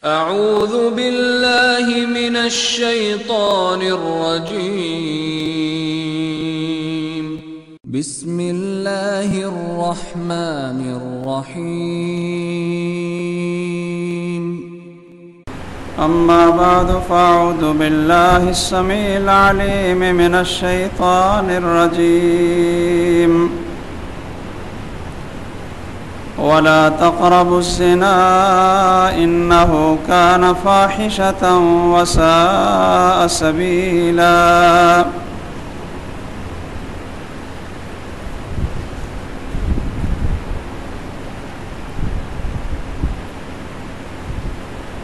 اعوذ باللہ من الشیطان الرجیم بسم اللہ الرحمن الرحیم اما بعد فاعوذ باللہ السمیع العلیم من الشیطان الرجیم ولا تقربوا الزنا إنه كان فاحشة وساء سبيلا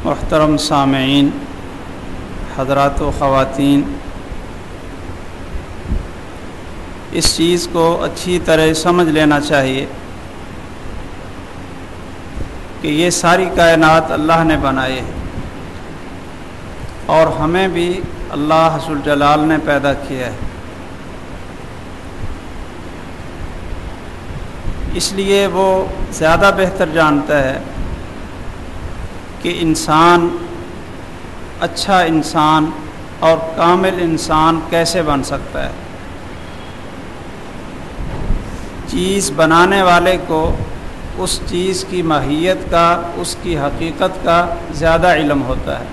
محترم سامعین، حضرات و خواتین، اس چیز کو اچھی طرح سمجھ لینا چاہیے کہ یہ ساری کائنات اللہ نے بنائے ہے اور ہمیں بھی اللہ ذو الجلال نے پیدا کیا ہے۔ اس لیے وہ زیادہ بہتر جانتا ہے کہ انسان اچھا انسان اور کامل انسان کیسے بن سکتا ہے۔ چیز بنانے والے کو اس چیز کی ماہیت کا، اس کی حقیقت کا زیادہ علم ہوتا ہے۔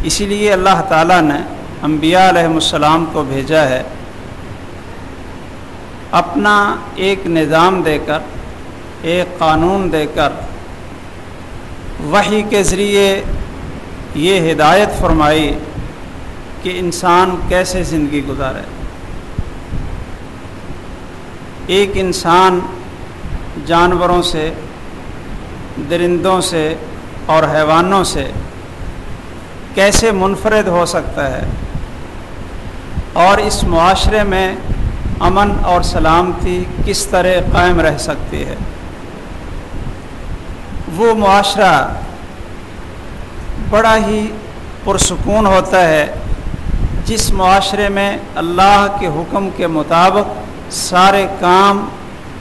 اسی لیے اللہ تعالیٰ نے انبیاء علیہ السلام کو بھیجا ہے اپنا ایک نظام دے کر، ایک قانون دے کر، وحی کے ذریعے یہ ہدایت فرمائی کہ انسان کیسے زندگی گزارے۔ ایک انسان جانوروں سے، درندوں سے اور حیوانوں سے کیسے منفرد ہو سکتا ہے اور اس معاشرے میں امن اور سلامتی کس طرح قائم رہ سکتی ہے۔ وہ معاشرہ بڑا ہی پرسکون ہوتا ہے جس معاشرے میں اللہ کے حکم کے مطابق سارے کام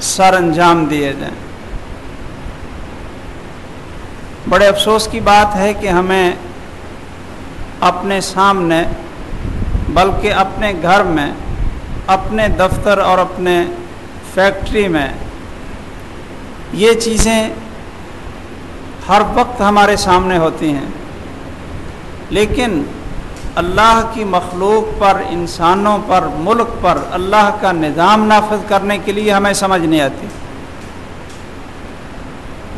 سر انجام دیے جائیں۔ بڑے افسوس کی بات ہے کہ ہمیں اپنے سامنے، بلکہ اپنے گھر میں، اپنے دفتر اور اپنے فیکٹری میں یہ چیزیں ہر وقت ہمارے سامنے ہوتی ہیں، لیکن اللہ کی مخلوق پر، انسانوں پر، ملک پر اللہ کا نظام نافذ کرنے کے لیے ہمیں سمجھ نہیں آتی۔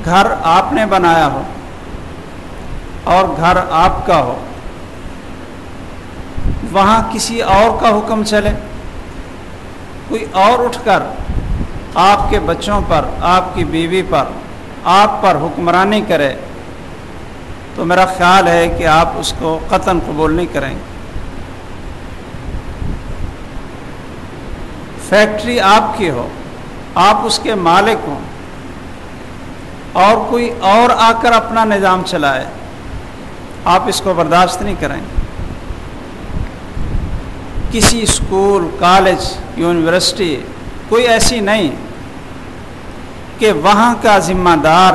گھر آپ نے بنایا ہو اور گھر آپ کا ہو، وہاں کسی اور کا حکم چلے، کوئی اور اٹھ کر آپ کے بچوں پر، آپ کی بیوی پر، آپ پر حکمرانی کرے تو میرا خیال ہے کہ آپ اس کو قطعاً قبول نہیں کریں گے۔ فیکٹری آپ کی ہو، آپ اس کے مالک ہوں اور کوئی اور آ کر اپنا نظام چلائے، آپ اس کو برداشت نہیں کریں گے۔ کسی اسکول، کالج، یونیورسٹی کوئی ایسی نہیں کہ وہاں کا ذمہ دار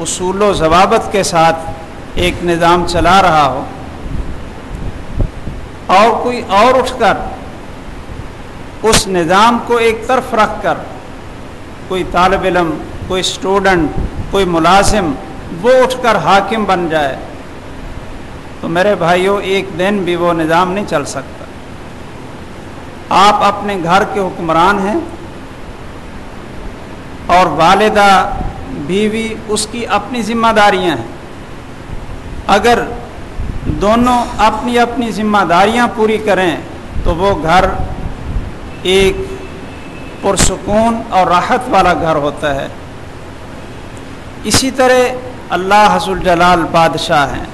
اصول و ضوابط کے ساتھ ایک نظام چلا رہا ہو اور کوئی اور اٹھ کر اس نظام کو ایک طرف رکھ کر، کوئی طالب علم، کوئی اسٹوڈنٹ، کوئی ملازم، وہ اٹھ کر حاکم بن جائے تو میرے بھائیوں ایک دن بھی وہ نظام نہیں چل سکتا۔ آپ اپنے گھر کے حکمران ہیں اور والدہ، بیوی، اس کی اپنی ذمہ داریاں ہیں۔ اگر دونوں اپنی اپنی ذمہ داریاں پوری کریں تو وہ گھر ایک پرسکون اور راحت والا گھر ہوتا ہے۔ اسی طرح اللہ ذو الجلال بادشاہ ہیں،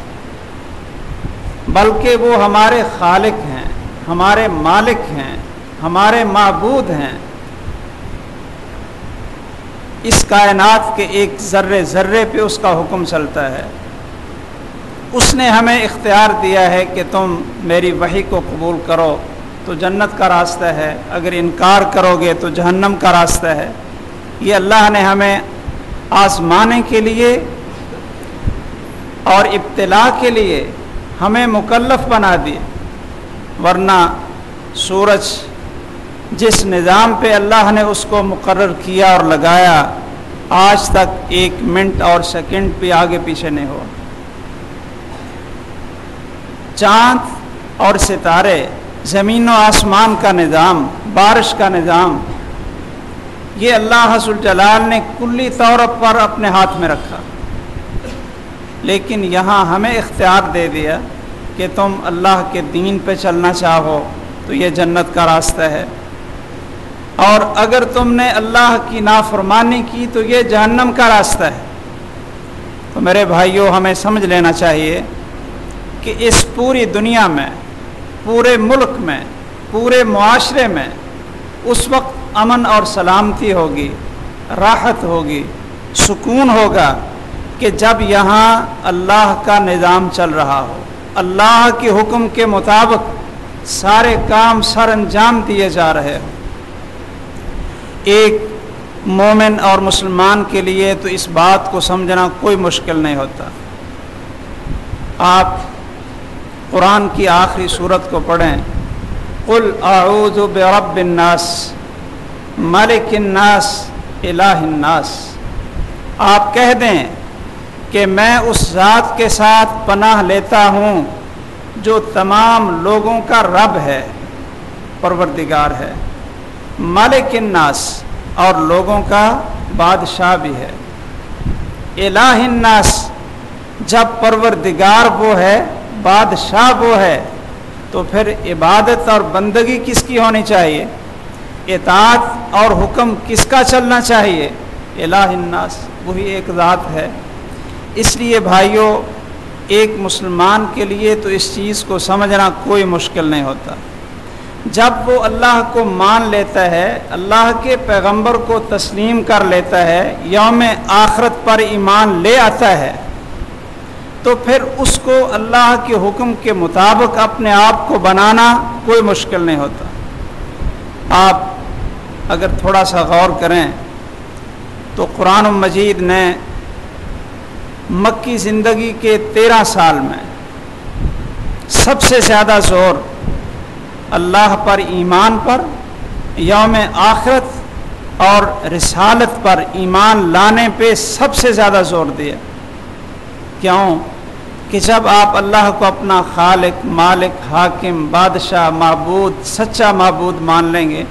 بلکہ وہ ہمارے خالق ہیں، ہمارے مالک ہیں، ہمارے معبود ہیں۔ اس کائنات کے ایک ذرے ذرے پہ اس کا حکم چلتا ہے۔ اس نے ہمیں اختیار دیا ہے کہ تم میری وحی کو قبول کرو تو جنت کا راستہ ہے، اگر انکار کرو گے تو جہنم کا راستہ ہے۔ یہ اللہ نے ہمیں آزمانے کے لیے اور ابتلا کے لیے ہمیں مکلف بنا دیے، ورنہ سورج جس نظام پہ اللہ نے اس کو مقرر کیا اور لگایا، آج تک 1 منٹ اور سیکنڈ بھی آگے پیچھے نہیں ہوا۔ چاند اور ستارے، زمین و آسمان کا نظام، بارش کا نظام، یہ اللہ ذوالجلال نے کلی طور پر اپنے ہاتھ میں رکھا، لیکن یہاں ہمیں اختیار دے دیا کہ تم اللہ کے دین پہ چلنا چاہو تو یہ جنت کا راستہ ہے، اور اگر تم نے اللہ کی نافرمانی کی تو یہ جہنم کا راستہ ہے۔ تو میرے بھائیوں، ہمیں سمجھ لینا چاہیے کہ اس پوری دنیا میں، پورے ملک میں، پورے معاشرے میں اس وقت امن اور سلامتی ہوگی، راحت ہوگی، سکون ہوگا کہ جب یہاں اللہ کا نظام چل رہا ہو، اللہ کے حکم کے مطابق سارے کام سر انجام دیے جا رہے ہوں۔ ایک مومن اور مسلمان کے لیے تو اس بات کو سمجھنا کوئی مشکل نہیں ہوتا۔ آپ قرآن کی آخری سورت کو پڑھیں، قل اعوذ برب الناس ملک الناس الہ الناس، آپ کہہ دیں کہ میں اس ذات کے ساتھ پناہ لیتا ہوں جو تمام لوگوں کا رب ہے، پروردگار ہے، ملک الناس اور لوگوں کا بادشاہ بھی ہے، الہ الناس، جب پروردگار وہ ہے، بادشاہ وہ ہے، تو پھر عبادت اور بندگی کس کی ہونی چاہیے؟ اطاعت اور حکم کس کا چلنا چاہیے؟ الہ الناس، وہی ایک ذات ہے۔ اس لیے بھائیوں، ایک مسلمان کے لیے تو اس چیز کو سمجھنا کوئی مشکل نہیں ہوتا۔ جب وہ اللہ کو مان لیتا ہے، اللہ کے پیغمبر کو تسلیم کر لیتا ہے، یوم آخرت پر ایمان لے آتا ہے، تو پھر اس کو اللہ کے حکم کے مطابق اپنے آپ کو بنانا کوئی مشکل نہیں ہوتا۔ آپ اگر تھوڑا سا غور کریں تو قرآن مجید نے مکی زندگی کے 13 سال میں سب سے زیادہ زور اللہ پر ایمان پر، یوم آخرت اور رسالت پر ایمان لانے پہ سب سے زیادہ زور دیا۔ کیوں؟ کہ جب آپ اللہ کو اپنا خالق، مالک، حاکم، بادشاہ، معبود، سچا معبود مان لیں گے،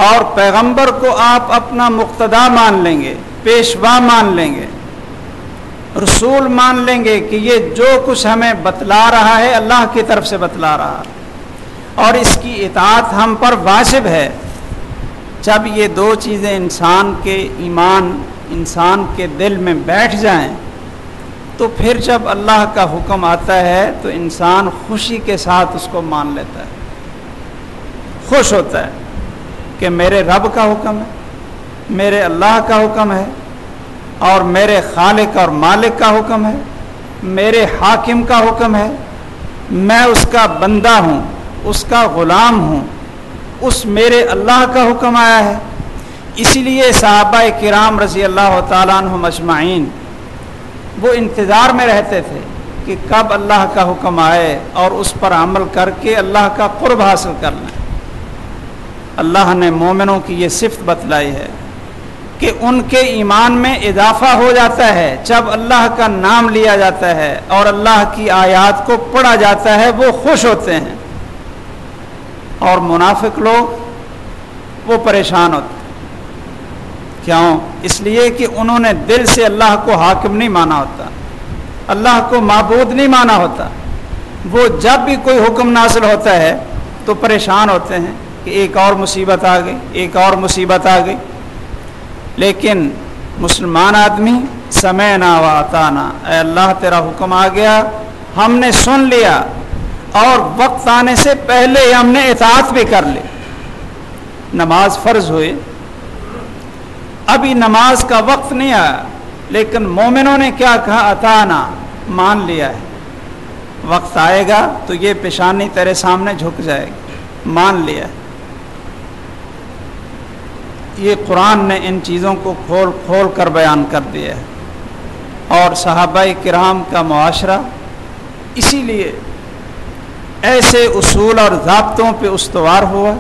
اور پیغمبر کو آپ اپنا مقتدا مان لیں گے، پیشوا مان لیں گے، رسول مان لیں گے کہ یہ جو کچھ ہمیں بتلا رہا ہے اللہ کی طرف سے بتلا رہا ہے اور اس کی اطاعت ہم پر واجب ہے، جب یہ دو چیزیں انسان کے ایمان، انسان کے دل میں بیٹھ جائیں، تو پھر جب اللہ کا حکم آتا ہے تو انسان خوشی کے ساتھ اس کو مان لیتا ہے، خوش ہوتا ہے کہ میرے رب کا حکم ہے، میرے اللہ کا حکم ہے، اور میرے خالق اور مالک کا حکم ہے، میرے حاکم کا حکم ہے، میں اس کا بندہ ہوں، اس کا غلام ہوں، اس میرے اللہ کا حکم آیا ہے۔ اسی لیے صحابہ کرام رضی اللہ تعالیٰ عنہم اجمعین وہ انتظار میں رہتے تھے کہ کب اللہ کا حکم آئے اور اس پر عمل کر کے اللہ کا قرب حاصل کر لیں۔ اللہ نے مومنوں کی یہ صفت بتلائی ہے کہ ان کے ایمان میں اضافہ ہو جاتا ہے جب اللہ کا نام لیا جاتا ہے اور اللہ کی آیات کو پڑھا جاتا ہے، وہ خوش ہوتے ہیں، اور منافق لوگ وہ پریشان ہوتے ہیں۔ کیوں؟ اس لیے کہ انہوں نے دل سے اللہ کو حاکم نہیں مانا ہوتا، اللہ کو معبود نہیں مانا ہوتا۔ وہ جب بھی کوئی حکم نازل ہوتا ہے تو پریشان ہوتے ہیں کہ ایک اور مصیبت آ گئی، ایک اور مصیبت آ گئی۔ لیکن مسلمان آدمی سمعنا و اطعنا، اے اللہ تیرا حکم آ گیا، ہم نے سن لیا، اور وقت آنے سے پہلے ہم نے اطاعت بھی کر لی۔ نماز فرض ہوئی، ابھی نماز کا وقت نہیں آیا، لیکن مومنوں نے کیا کہا؟ اطعنا، مان لیا ہے، وقت آئے گا تو یہ پیشانی تیرے سامنے جھک جائے گی، مان لیا ہے۔ یہ قرآن نے ان چیزوں کو کھول کھول کر بیان کر دیا ہے۔ اور صحابہ کرام کا معاشرہ اسی لیے ایسے اصول اور ضابطوں پہ استوار ہوا،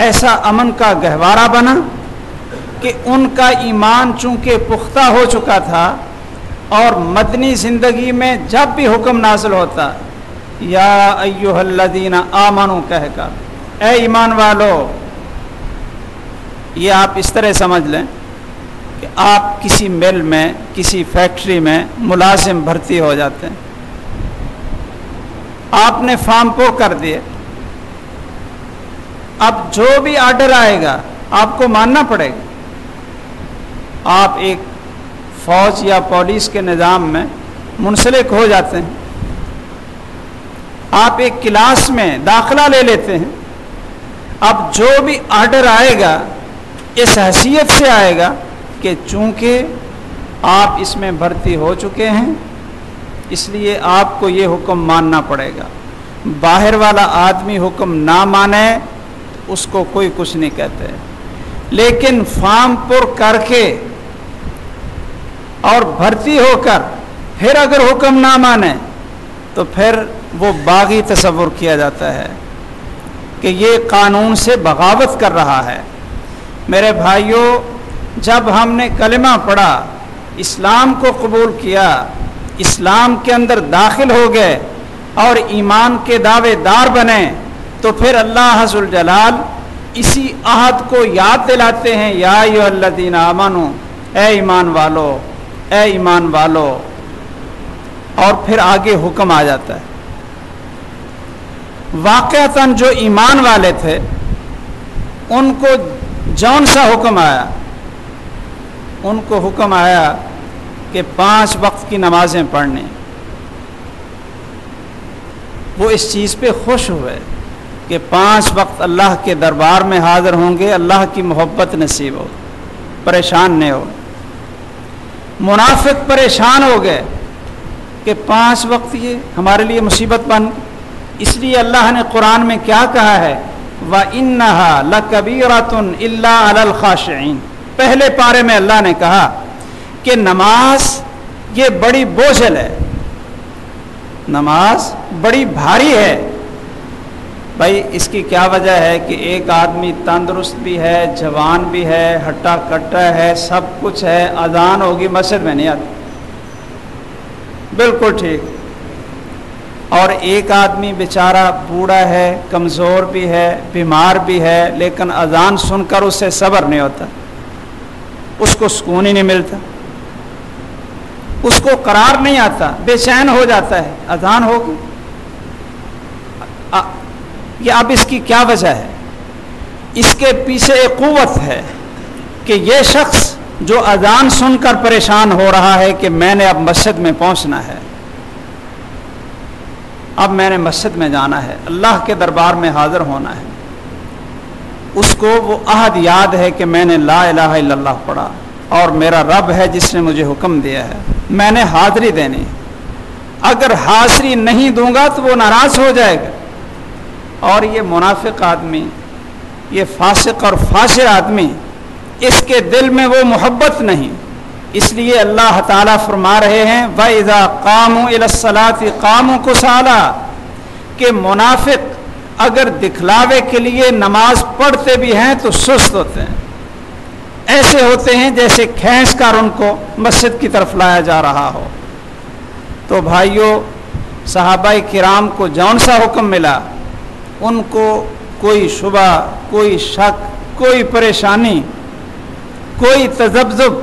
ایسا امن کا گہوارہ بنا کہ ان کا ایمان چونکہ پختہ ہو چکا تھا، اور مدنی زندگی میں جب بھی حکم نازل ہوتا یا ایھا الذین آمنوا کہہ کر اے ایمان والو، یہ آپ اس طرح سمجھ لیں کہ آپ کسی مل میں، کسی فیکٹری میں ملازم بھرتی ہو جاتے ہیں، آپ نے فارم پور کر دیے، اب جو بھی آرڈر آئے گا آپ کو ماننا پڑے گا۔ آپ ایک فوج یا پولیس کے نظام میں منسلک ہو جاتے ہیں، آپ ایک کلاس میں داخلہ لے لیتے ہیں، اب جو بھی آرڈر آئے گا اس حیثیت سے آئے گا کہ چونکہ آپ اس میں بھرتی ہو چکے ہیں اس لیے آپ کو یہ حکم ماننا پڑے گا۔ باہر والا آدمی حکم نہ مانے اس کو کوئی کچھ نہیں کہتے، لیکن فارم پر کر کے اور بھرتی ہو کر پھر اگر حکم نہ مانے تو پھر وہ باغی تصور کیا جاتا ہے کہ یہ قانون سے بغاوت کر رہا ہے۔ میرے بھائیوں، جب ہم نے کلمہ پڑھا، اسلام کو قبول کیا، اسلام کے اندر داخل ہو گئے اور ایمان کے دعوے دار بنے، تو پھر اللہ ذو الجلال اسی عہد کو یاد دلاتے ہیں، یا ایھا الذین آمنوا، اے ایمان والو، اے ایمان والو، اور پھر آگے حکم آ جاتا ہے۔ واقعتاً جو ایمان والے تھے ان کو جون سا حکم آیا، ان کو حکم آیا کہ 5 وقت کی نمازیں پڑھنی، وہ اس چیز پہ خوش ہوئے کہ 5 وقت اللہ کے دربار میں حاضر ہوں گے، اللہ کی محبت نصیب ہو، پریشان نہیں ہو۔ منافق پریشان ہو گئے کہ 5 وقت یہ ہمارے لیے مصیبت بن، اس لیے اللہ نے قرآن میں کیا کہا ہے، وَإِنَّهَا لَكَبِيرَةٌ إِلَّا عَلَى الْخَاشِعِينَ۔ پہلے پارے میں اللہ نے کہا کہ نماز یہ بڑی بوجھل ہے، نماز بڑی بھاری ہے۔ بھائی اس کی کیا وجہ ہے کہ ایک آدمی تندرست بھی ہے، جوان بھی ہے، ہٹا کٹا ہے، سب کچھ ہے، اذان ہوگی مسجد میں نہیں آتی، بالکل ٹھیک، اور ایک آدمی بیچارہ بوڑھا ہے، کمزور بھی ہے، بیمار بھی ہے، لیکن اذان سن کر اسے صبر نہیں ہوتا، اس کو سکون ہی نہیں ملتا، اس کو قرار نہیں آتا، بے چین ہو جاتا ہے، اذان ہوگی۔ یہ اب اس کی کیا وجہ ہے؟ اس کے پیچھے ایک قوت ہے کہ یہ شخص جو اذان سن کر پریشان ہو رہا ہے کہ میں نے اب مسجد میں پہنچنا ہے، اب میں نے مسجد میں جانا ہے، اللہ کے دربار میں حاضر ہونا ہے، اس کو وہ عہد یاد ہے کہ میں نے لا الہ الا اللہ پڑھا اور میرا رب ہے جس نے مجھے حکم دیا ہے، میں نے حاضری دینی، اگر حاضری نہیں دوں گا تو وہ ناراض ہو جائے گا۔ اور یہ منافق آدمی، یہ فاسق اور فاجر آدمی، اس کے دل میں وہ محبت نہیں، اس لیے اللہ تعالیٰ فرما رہے ہیں وَإِذَا قَامُوا إِلَى الصَّلَاةِ قَامُوا كُسَالَىٰ، کہ منافق اگر دکھلاوے کے لیے نماز پڑھتے بھی ہیں تو سست ہوتے ہیں، ایسے ہوتے ہیں جیسے کھینچ کر ان کو مسجد کی طرف لایا جا رہا ہو۔ تو بھائیوں، صحابہ کرام کو جون سا حکم ملا، ان کو کوئی شبہ، کوئی شک، کوئی پریشانی، کوئی تذبذب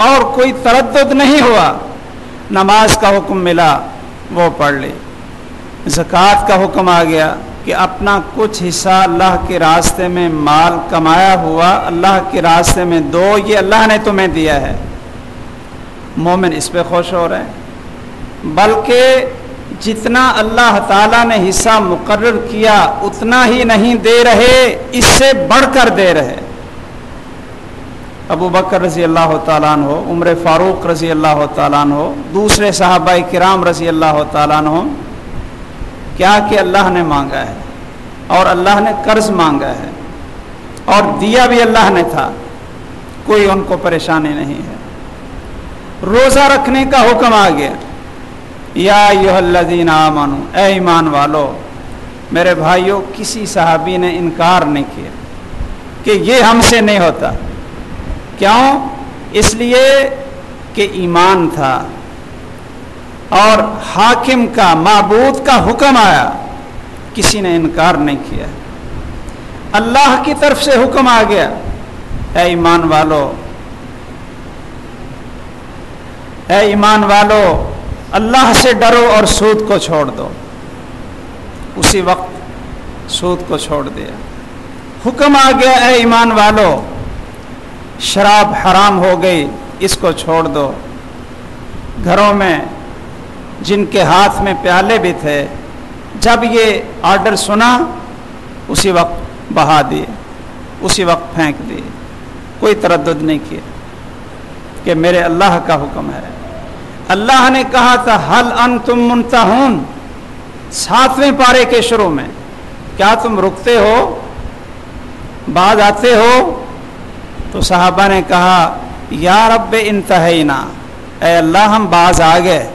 اور کوئی تردد نہیں ہوا، نماز کا حکم ملا وہ پڑھ لی، زکوٰۃ کا حکم آ گیا کہ اپنا کچھ حصہ اللہ کے راستے میں مال کمایا ہوا اللہ کے راستے میں دو، یہ اللہ نے تمہیں دیا ہے۔ مومن اس پہ خوش ہو رہے ہیں، بلکہ جتنا اللہ تعالیٰ نے حصہ مقرر کیا اتنا ہی نہیں دے رہے، اس سے بڑھ کر دے رہے۔ ابو بکر رضی اللہ تعالیٰ عنہ، عمر فاروق رضی اللہ تعالیٰ عنہ، دوسرے صحابہ کرام رضی اللہ تعالیٰ عنہ، کیا کہ اللہ نے مانگا ہے اور اللہ نے قرض مانگا ہے اور دیا بھی اللہ نے تھا، کوئی ان کو پریشانی نہیں ہے۔ روزہ رکھنے کا حکم آ گیا. یا ایھا الذین آمنو، اے ایمان والو. میرے بھائیوں، کسی صحابی نے انکار نہیں کیا کہ یہ ہم سے نہیں ہوتا. کیوں؟ اس لیے کہ ایمان تھا اور حاکم کا، معبود کا حکم آیا، کسی نے انکار نہیں کیا. اللہ کی طرف سے حکم آ گیا، اے ایمان والو، اے ایمان والو، اللہ سے ڈرو اور سود کو چھوڑ دو. اسی وقت سود کو چھوڑ دیا. حکم آ گیا، اے ایمان والو، شراب حرام ہو گئی، اس کو چھوڑ دو. گھروں میں جن کے ہاتھ میں پیالے بھی تھے، جب یہ آرڈر سنا اسی وقت بہا دیے، اسی وقت پھینک دیے. کوئی تردد نہیں کیا کہ میرے اللہ کا حکم ہے. اللہ نے کہا تھا حل انتم منتہون، 7ویں پارے کے شروع میں، کیا تم رکتے ہو، باز آتے ہو؟ تو صحابہ نے کہا یا رب انتہینا، اے اللہ ہم باز آ گئے،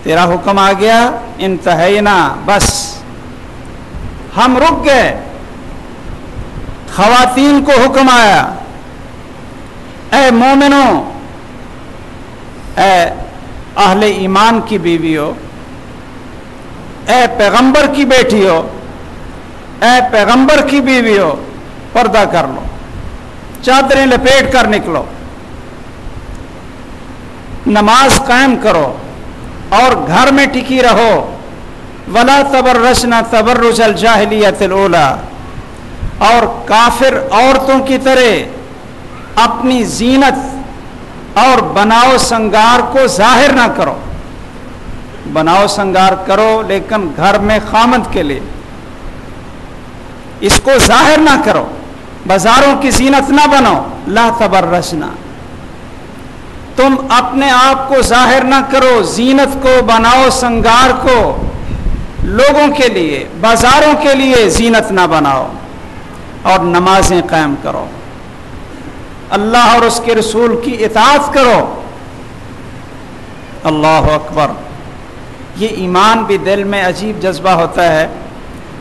تیرا حکم آ گیا، انتہینا، بس ہم رک گئے. خواتین کو حکم آیا، اے مومنوں، اے اہل ایمان کی بیویوں، اے پیغمبر کی بیٹیوں، اے پیغمبر کی بیویوں، پردہ کر لو، چادریں لپیٹ کر نکلو، نماز قائم کرو اور گھر میں ٹکی رہو. ولا تبرجن تبرج الجاہلیت الاولی، اور کافر عورتوں کی طرح اپنی زینت اور بناؤ سنگار کو ظاہر نہ کرو. بناؤ سنگار کرو لیکن گھر میں خامد کے لیے، اس کو ظاہر نہ کرو، بازاروں کی زینت نہ بنو. لا تبرجنا، تم اپنے آپ کو ظاہر نہ کرو، زینت کو، بناؤ سنگار کو لوگوں کے لیے، بازاروں کے لیے زینت نہ بناؤ، اور نمازیں قائم کرو، اللہ اور اس کے رسول کی اطاعت کرو. اللہ اکبر. یہ ایمان بھی دل میں عجیب جذبہ ہوتا ہے.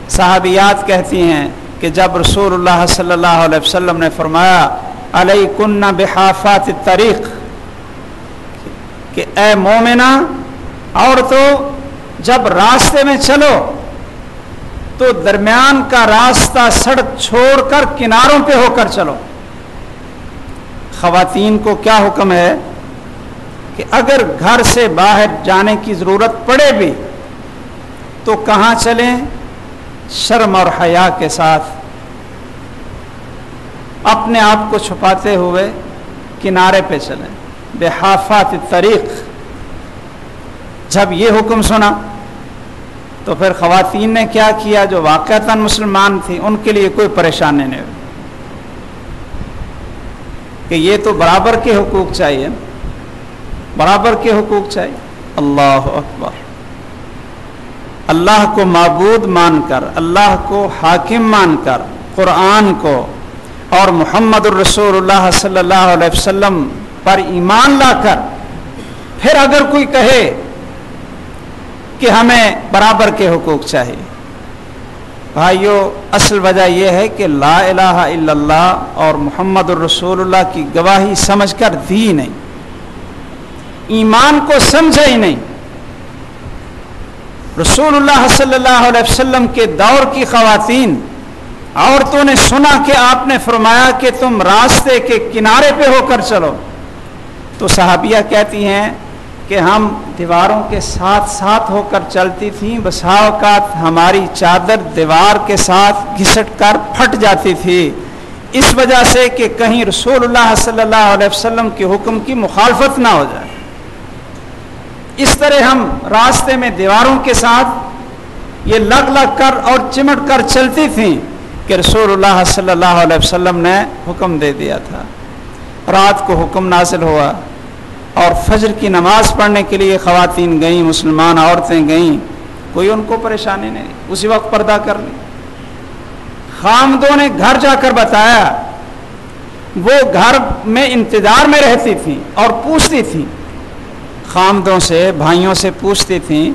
صحابیات کہتی ہیں کہ جب رسول اللہ صلی اللہ علیہ وسلم نے فرمایا علیکن بحافات الطریق، کہ اے مومنہ عورتوں، جب راستے میں چلو تو درمیان کا راستہ سڑک چھوڑ کر کناروں پہ ہو کر چلو. خواتین کو کیا حکم ہے کہ اگر گھر سے باہر جانے کی ضرورت پڑے بھی تو کہاں چلیں؟ شرم اور حیا کے ساتھ، اپنے آپ کو چھپاتے ہوئے کنارے پہ چلیں. بحافات الطریق. جب یہ حکم سنا تو پھر خواتین نے کیا کیا؟ جو واقعتاً مسلمان تھی، ان کے لیے کوئی پریشانی نہیں ہوئی کہ یہ تو برابر کے حقوق چاہیے، برابر کے حقوق چاہیے. اللہ اکبر. اللہ کو معبود مان کر، اللہ کو حاکم مان کر، قرآن کو اور محمد الرسول اللہ صلی اللہ علیہ وسلم پر ایمان لا کر پھر اگر کوئی کہے کہ ہمیں برابر کے حقوق چاہیے، بھائیو اصل وجہ یہ ہے کہ لا الہ الا اللہ اور محمد الرسول اللہ کی گواہی سمجھ کر دی نہیں، ایمان کو سمجھا ہی نہیں. رسول اللہ صلی اللہ علیہ وسلم کے دور کی خواتین، عورتوں نے سنا کہ آپ نے فرمایا کہ تم راستے کے کنارے پہ ہو کر چلو، تو صحابیہ کہتی ہیں کہ ہم دیواروں کے ساتھ ساتھ ہو کر چلتی تھیں، بسا اوقات ہماری چادر دیوار کے ساتھ گھسٹ کر پھٹ جاتی تھی، اس وجہ سے کہ کہیں رسول اللہ صلی اللہ علیہ وسلم کے حکم کی مخالفت نہ ہو جائے. اس طرح ہم راستے میں دیواروں کے ساتھ یہ لگ لگ کر اور چمٹ کر چلتی تھیں کہ رسول اللہ صلی اللہ علیہ وسلم نے حکم دے دیا تھا. رات کو حکم نازل ہوا اور فجر کی نماز پڑھنے کے لیے خواتین گئیں، مسلمان عورتیں گئیں، کوئی ان کو پریشانی نہیں، اسی وقت پردہ کر لی. خامدوں نے گھر جا کر بتایا وہ گھر میں انتظار میں رہتی تھیں اور پوچھتی تھیں، خامدوں سے، بھائیوں سے پوچھتی تھیں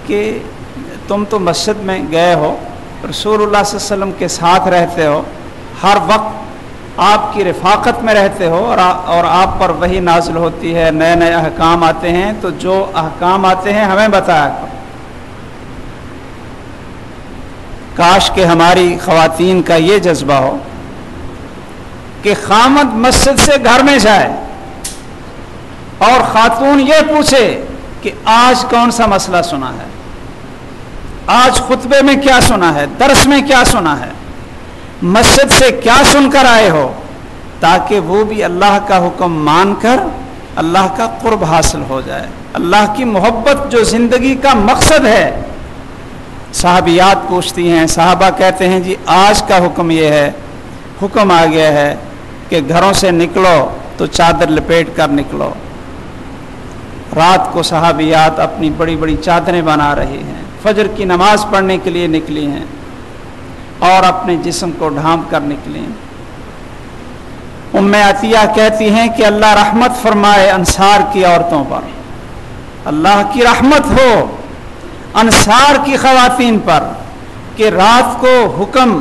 کہ تم تو مسجد میں گئے ہو، رسول اللہ صلی اللہ علیہ وسلم کے ساتھ رہتے ہو، ہر وقت آپ کی رفاقت میں رہتے ہو اور آپ پر وحی نازل ہوتی ہے، نئے نئے احکام آتے ہیں، تو جو احکام آتے ہیں ہمیں بتایا کرو۔ کاش کہ ہماری خواتین کا یہ جذبہ ہو کہ خامد مسجد سے گھر میں جائے اور خاتون یہ پوچھے کہ آج کون سا مسئلہ سنا ہے، آج خطبے میں کیا سنا ہے، درس میں کیا سنا ہے، مسجد سے کیا سن کر آئے ہو، تاکہ وہ بھی اللہ کا حکم مان کر اللہ کا قرب حاصل ہو جائے، اللہ کی محبت جو زندگی کا مقصد ہے۔ صحابیات پوچھتی ہیں، صحابہ کہتے ہیں جی آج کا حکم یہ ہے، حکم آ گیا ہے کہ گھروں سے نکلو تو چادر لپیٹ کر نکلو۔ رات کو صحابیات اپنی بڑی بڑی چادریں بنا رہی ہیں، فجر کی نماز پڑھنے کے لیے نکلی ہیں اور اپنے جسم کو ڈھانپ کر نکلی ہیں۔ ام عطیہ کہتی ہیں کہ اللہ رحمت فرمائے انصار کی عورتوں پر، اللہ کی رحمت ہو انصار کی خواتین پر کہ رات کو حکم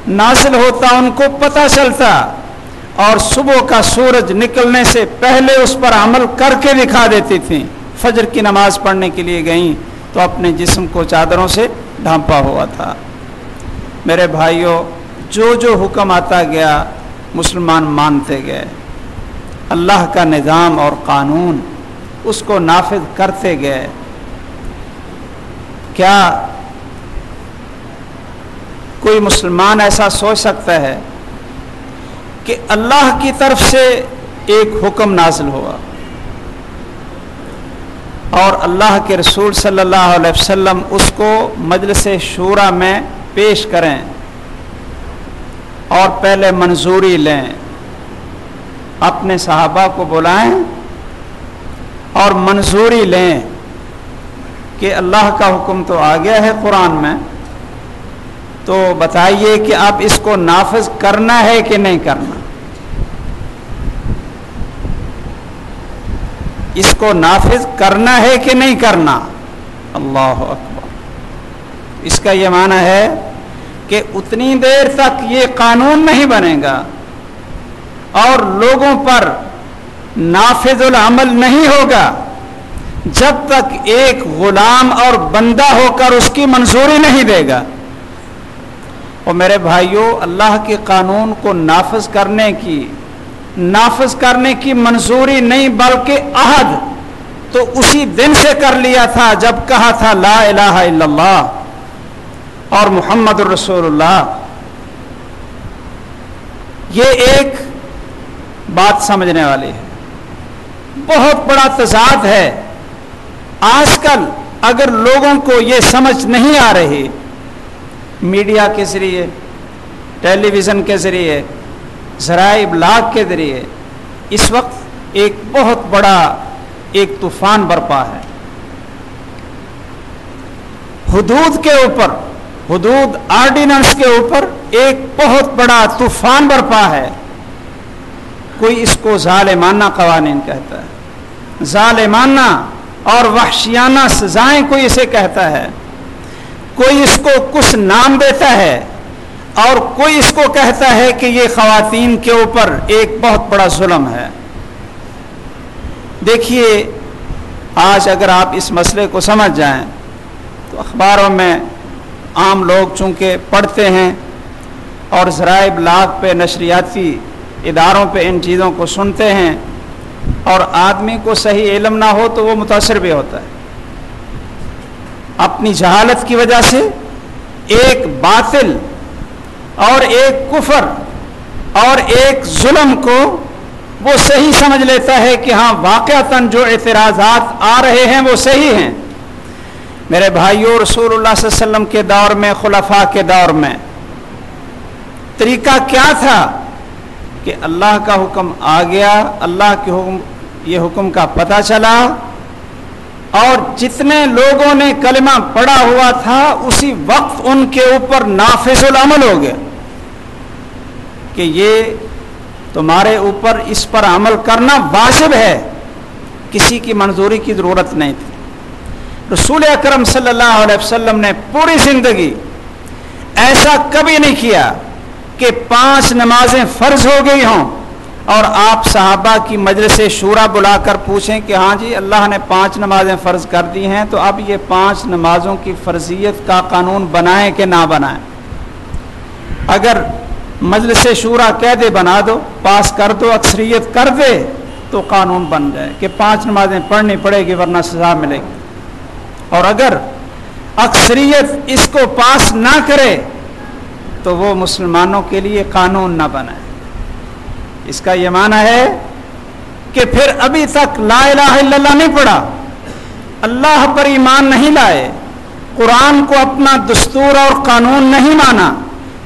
نازل ہوتا، ان کو پتہ چلتا اور صبح کا سورج نکلنے سے پہلے اس پر عمل کر کے دکھا دیتی تھیں۔ فجر کی نماز پڑھنے کے لیے گئیں تو اپنے جسم کو چادروں سے ڈھانپا ہوا تھا۔ میرے بھائیوں، جو جو حکم آتا گیا مسلمان مانتے گئے، اللہ کا نظام اور قانون اس کو نافذ کرتے گئے۔ کیا کوئی مسلمان ایسا سوچ سکتا ہے کہ اللہ کی طرف سے ایک حکم نازل ہوا اور اللہ کے رسول صلی اللہ علیہ وسلم اس کو مجلس شورا میں پیش کریں اور پہلے منظوری لیں، اپنے صحابہ کو بلائیں اور منظوری لیں کہ اللہ کا حکم تو آ گیا ہے قرآن میں، تو بتائیے کہ اب اس کو نافذ کرنا ہے کہ نہیں کرنا، اس کو نافذ کرنا ہے کہ نہیں کرنا۔ اللہ اکبر۔ اس کا یہ معنی ہے کہ اتنی دیر تک یہ قانون نہیں بنے گا اور لوگوں پر نافذ العمل نہیں ہوگا جب تک ایک غلام اور بندہ ہو کر اس کی منظوری نہیں دے گا۔ اور میرے بھائیوں، اللہ کے قانون کو نافذ کرنے کی منظوری نہیں بلکہ عہد تو اسی دن سے کر لیا تھا جب کہا تھا لا الہ الا اللہ اور محمد رسول اللہ۔ یہ ایک بات سمجھنے والی ہے، بہت بڑا تضاد ہے۔ آج کل اگر لوگوں کو یہ سمجھ نہیں آ رہی، میڈیا کے ذریعے، ٹیلی ویژن کے ذریعے، ذرائع ابلاغ کے ذریعے اس وقت ایک بہت بڑا ایک طوفان برپا ہے حدود کے اوپر، حدود آرڈیننس کے اوپر ایک بہت بڑا طوفان برپا ہے۔ کوئی اس کو ظالمانہ قوانین کہتا ہے، ظالمانہ اور وحشیانہ سزائیں کوئی اسے کہتا ہے، کوئی اس کو کچھ نام دیتا ہے اور کوئی اس کو کہتا ہے کہ یہ خواتین کے اوپر ایک بہت بڑا ظلم ہے۔ دیکھیے، آج اگر آپ اس مسئلے کو سمجھ جائیں تو اخباروں میں عام لوگ چونکہ پڑھتے ہیں اور ذرائع ابلاغ پہ، نشریاتی اداروں پہ ان چیزوں کو سنتے ہیں، اور آدمی کو صحیح علم نہ ہو تو وہ متاثر بھی ہوتا ہے۔ اپنی جہالت کی وجہ سے ایک باطل اور ایک کفر اور ایک ظلم کو وہ صحیح سمجھ لیتا ہے کہ ہاں واقعتاً جو اعتراضات آ رہے ہیں وہ صحیح ہیں۔ میرے بھائیوں، رسول اللہ صلی اللہ علیہ وسلم کے دور میں، خلفاء کے دور میں طریقہ کیا تھا کہ اللہ کا حکم آ گیا، اللہ کے حکم، یہ حکم کا پتہ چلا، اور جتنے لوگوں نے کلمہ پڑھا ہوا تھا اسی وقت ان کے اوپر نافذ العمل ہو گیا کہ یہ تمہارے اوپر اس پر عمل کرنا واجب ہے، کسی کی منظوری کی ضرورت نہیں تھی۔ رسول اکرم صلی اللہ علیہ وسلم نے پوری زندگی ایسا کبھی نہیں کیا کہ 5 نمازیں فرض ہو گئی ہوں اور آپ صحابہ کی مجلس شورا بلا کر پوچھیں کہ ہاں جی اللہ نے 5 نمازیں فرض کر دی ہیں، تو اب یہ 5 نمازوں کی فرضیت کا قانون بنائیں کہ نہ بنائیں۔ اگر مجلس شورا کہہ دے بنا دو، پاس کر دو، اکثریت کر دے تو قانون بن جائے کہ 5 نمازیں پڑھنی پڑے گی ورنہ سزا ملے گی، اور اگر اکثریت اس کو پاس نہ کرے تو وہ مسلمانوں کے لیے قانون نہ بنائے۔ اس کا یہ معنی ہے کہ پھر ابھی تک لا الہ الا اللہ نہیں پڑھا، اللہ پر ایمان نہیں لائے، قرآن کو اپنا دستور اور قانون نہیں مانا،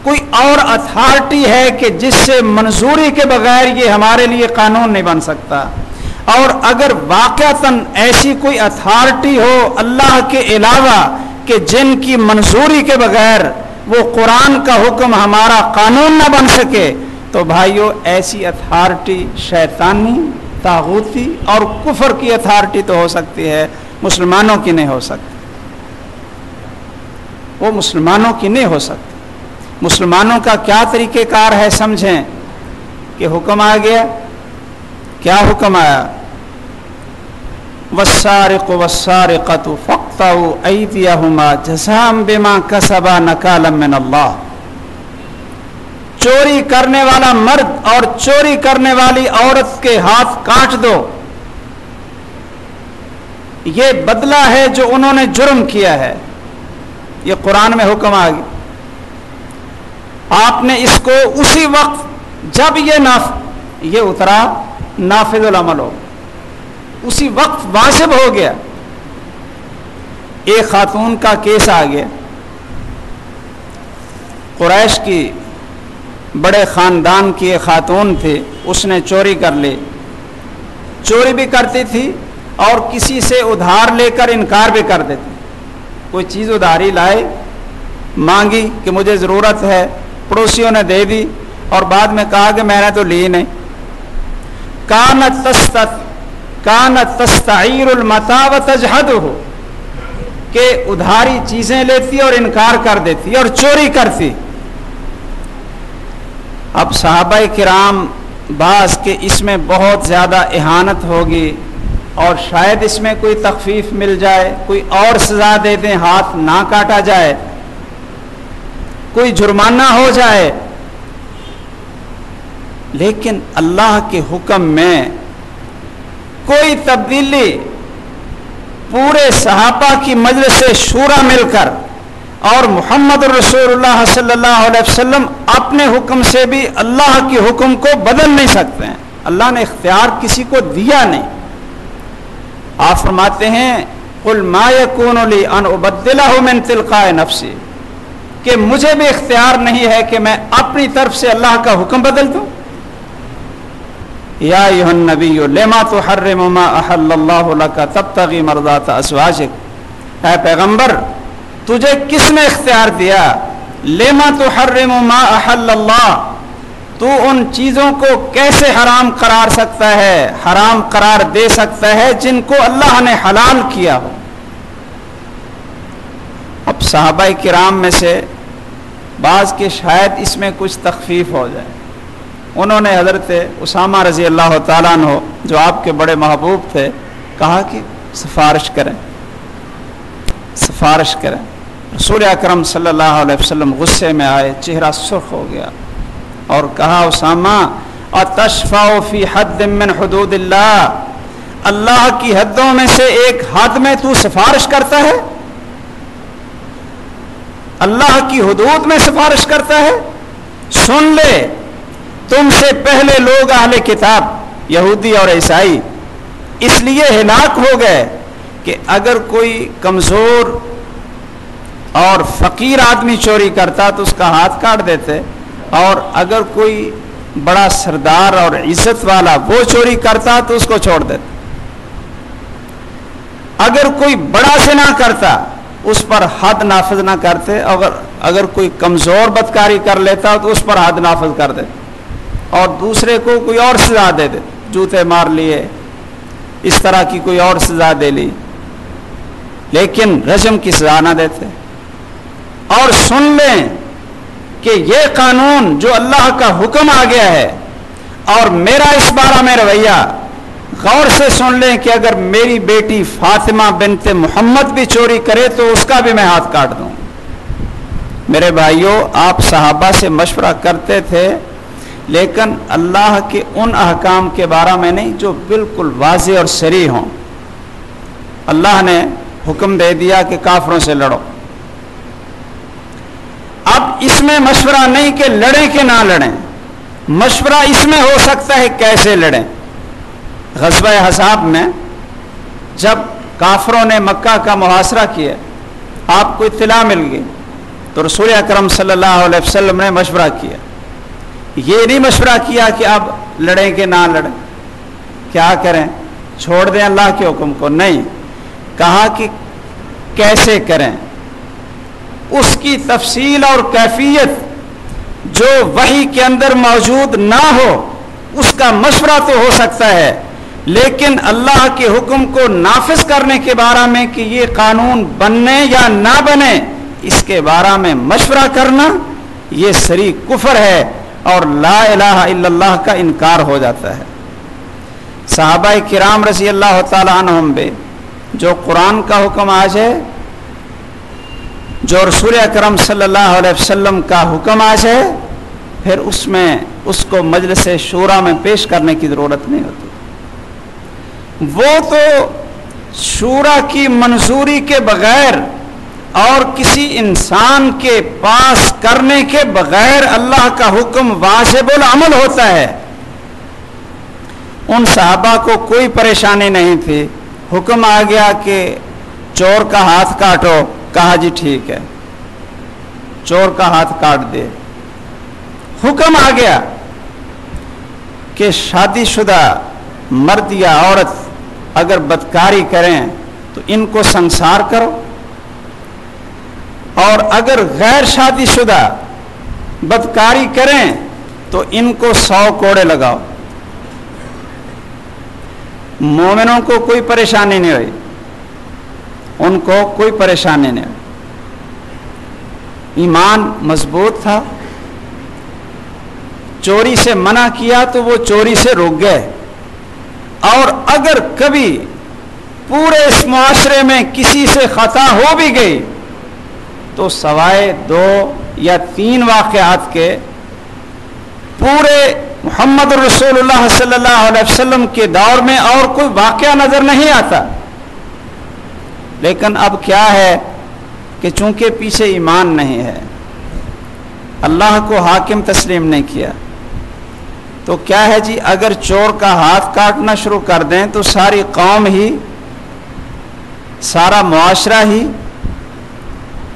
کوئی اور اتھارٹی ہے کہ جس سے منظوری کے بغیر یہ ہمارے لیے قانون نہیں بن سکتا، اور اگر واقعتاً ایسی کوئی اتھارٹی ہو اللہ کے علاوہ کہ جن کی منظوری کے بغیر وہ قرآن کا حکم ہمارا قانون نہ بن سکے، تو بھائیو ایسی اتھارٹی شیطانی، طاغوتی اور کفر کی اتھارٹی تو ہو سکتی ہے، مسلمانوں کی نہیں ہو سکتی، وہ مسلمانوں کی نہیں ہو سکتی۔ مسلمانوں کا کیا طریقہ کار ہے سمجھیں کہ حکم آ گیا، کیا حکم آیا؟ والسارق والسارقۃ فاقطعوا ایدیہما جزاء بما کسبا نکالا من اللہ۔ چوری کرنے والا مرد اور چوری کرنے والی عورت کے ہاتھ کاٹ دو، یہ بدلہ ہے جو انہوں نے جرم کیا ہے۔ یہ قرآن میں حکم آ گیا، آپ نے اس کو اسی وقت جب یہ اترا نافذ العمل ہو، اسی وقت واجب ہو گیا۔ ایک خاتون کا کیس آ گیا، قریش کی بڑے خاندان کی ایک خاتون تھی، اس نے چوری کر لی، چوری بھی کرتی تھی اور کسی سے ادھار لے کر انکار بھی کر دیتی، کوئی چیز ادھاری لائے، مانگی کہ مجھے ضرورت ہے، پڑوسیوں نے دے دی اور بعد میں کہا کہ میں نے تو لی نہیں۔ کانت تستعیر المتاع وتجحدہ، کہ ادھاری چیزیں لیتی اور انکار کر دیتی اور چوری کرتی۔ اب صحابہ کرام بعض کہ اس میں بہت زیادہ اہانت ہوگی اور شاید اس میں کوئی تخفیف مل جائے، کوئی اور سزا دے دیں، ہاتھ نہ کاٹا جائے، کوئی جرمانہ ہو جائے، لیکن اللہ کے حکم میں کوئی تبدیلی، پورے صحابہ کی مجلس شورا مل کر اور محمد رسول اللہ صلی اللہ علیہ وسلم اپنے حکم سے بھی اللہ کے حکم کو بدل نہیں سکتے ہیں، اللہ نے اختیار کسی کو دیا نہیں۔ آپ فرماتے ہیں قل ما یکون لی ان ابدلہ من تلقاء نفسی، کہ مجھے بھی اختیار نہیں ہے کہ میں اپنی طرف سے اللہ کا حکم بدل دوں۔ یا ایھا النبی لما تحرم ما احل اللہ لک تبتغی مرضات ازواجک، اے پیغمبر تجھے کس نے اختیار دیا؟ لما تحرم ما احل اللہ، تو ان چیزوں کو کیسے حرام قرار سکتا ہے، حرام قرار دے سکتا ہے جن کو اللہ نے حلال کیا ہو۔ اب صحابہ کرام میں سے بعض کے شاید اس میں کچھ تخفیف ہو جائے، انہوں نے حضرت اسامہ رضی اللہ تعالیٰ عنہ جو آپ کے بڑے محبوب تھے کہا کہ سفارش کریں، سفارش کریں۔ رسول اکرم صلی اللہ علیہ وسلم غصے میں آئے، چہرہ سرخ ہو گیا اور کہا اسامہ اتشفع فی حد من حدود اللہ، اللہ کی حدوں میں سے ایک حد میں تو سفارش کرتا ہے، اللہ کی حدود میں سفارش کرتا ہے؟ سن لے، تم سے پہلے لوگ اہل کتاب یہودی اور عیسائی اس لیے ہلاک ہو گئے کہ اگر کوئی کمزور اور فقیر آدمی چوری کرتا تو اس کا ہاتھ کاٹ دیتے، اور اگر کوئی بڑا سردار اور عزت والا وہ چوری کرتا تو اس کو چھوڑ دیتے، اگر کوئی بڑا سے نہ کرتا اس پر حد نافذ نہ کرتے، اگر کوئی کمزور بدکاری کر لیتا تو اس پر حد نافذ کر دیتے، اور دوسرے کو کوئی اور سزا دے دے، جوتے مار لیے، اس طرح کی کوئی اور سزا دے لی، لیکن رجم کی سزا نہ دیتے۔ اور سن لیں کہ یہ قانون جو اللہ کا حکم آ گیا ہے اور میرا اس بارے میں رویہ، غور سے سن لیں کہ اگر میری بیٹی فاطمہ بنت محمد بھی چوری کرے تو اس کا بھی میں ہاتھ کاٹ دوں۔ میرے بھائیوں، آپ صحابہ سے مشورہ کرتے تھے، لیکن اللہ کے ان احکام کے بارے میں نہیں جو بالکل واضح اور صریح ہوں۔ اللہ نے حکم دے دیا کہ کافروں سے لڑو۔ اب اس میں مشورہ نہیں کہ لڑیں کہ نہ لڑیں، مشورہ اس میں ہو سکتا ہے کیسے لڑیں۔ غزوہ احزاب میں جب کافروں نے مکہ کا محاصرہ کیا، آپ کو اطلاع مل گئی، تو رسول اکرم صلی اللہ علیہ وسلم نے مشورہ کیا۔ یہ نہیں مشورہ کیا کہ اب لڑیں کہ نہ لڑیں، کیا کریں، چھوڑ دیں اللہ کے حکم کو، نہیں، کہا کہ کیسے کریں، اس کی تفصیل اور کیفیت جو وحی کے اندر موجود نہ ہو اس کا مشورہ تو ہو سکتا ہے، لیکن اللہ کے حکم کو نافذ کرنے کے بارے میں کہ یہ قانون بننے یا نہ بنے، اس کے بارے میں مشورہ کرنا یہ صریح کفر ہے اور لا الہ الا اللہ کا انکار ہو جاتا ہے۔ صحابہ کرام رضی اللہ تعالی عنہم بھی جو قرآن کا حکم آ جائے، جو رسول اکرم صلی اللہ علیہ وسلم کا حکم آ جائے، پھر اس میں اس کو مجلس شورا میں پیش کرنے کی ضرورت نہیں ہوتی۔ وہ تو شورا کی منظوری کے بغیر اور کسی انسان کے پاس کرنے کے بغیر اللہ کا حکم واجب العمل ہوتا ہے۔ ان صحابہ کو کوئی پریشانی نہیں تھی، حکم آ گیا کہ چور کا ہاتھ کاٹو، کہا جی ٹھیک ہے، چور کا ہاتھ کاٹ دے۔ حکم آ گیا کہ شادی شدہ مرد یا عورت اگر بدکاری کریں تو ان کو سنسار کرو، اور اگر غیر شادی شدہ بدکاری کریں تو ان کو 100 کوڑے لگاؤ۔ مومنوں کو کوئی پریشانی نہیں ہوئی، ان کو کوئی پریشانی نہیں ہوئی، ایمان مضبوط تھا۔ چوری سے منع کیا تو وہ چوری سے رک گئے، اور اگر کبھی پورے اس معاشرے میں کسی سے خطا ہو بھی گئی تو سوائے 2 یا 3 واقعات کے پورے محمد رسول اللہ صلی اللہ علیہ وسلم کے دور میں اور کوئی واقعہ نظر نہیں آتا۔ لیکن اب کیا ہے کہ چونکہ پیچھے ایمان نہیں ہے، اللہ کو حاکم تسلیم نہیں کیا، تو کیا ہے جی، اگر چور کا ہاتھ کاٹنا شروع کر دیں تو ساری قوم ہی، سارا معاشرہ ہی،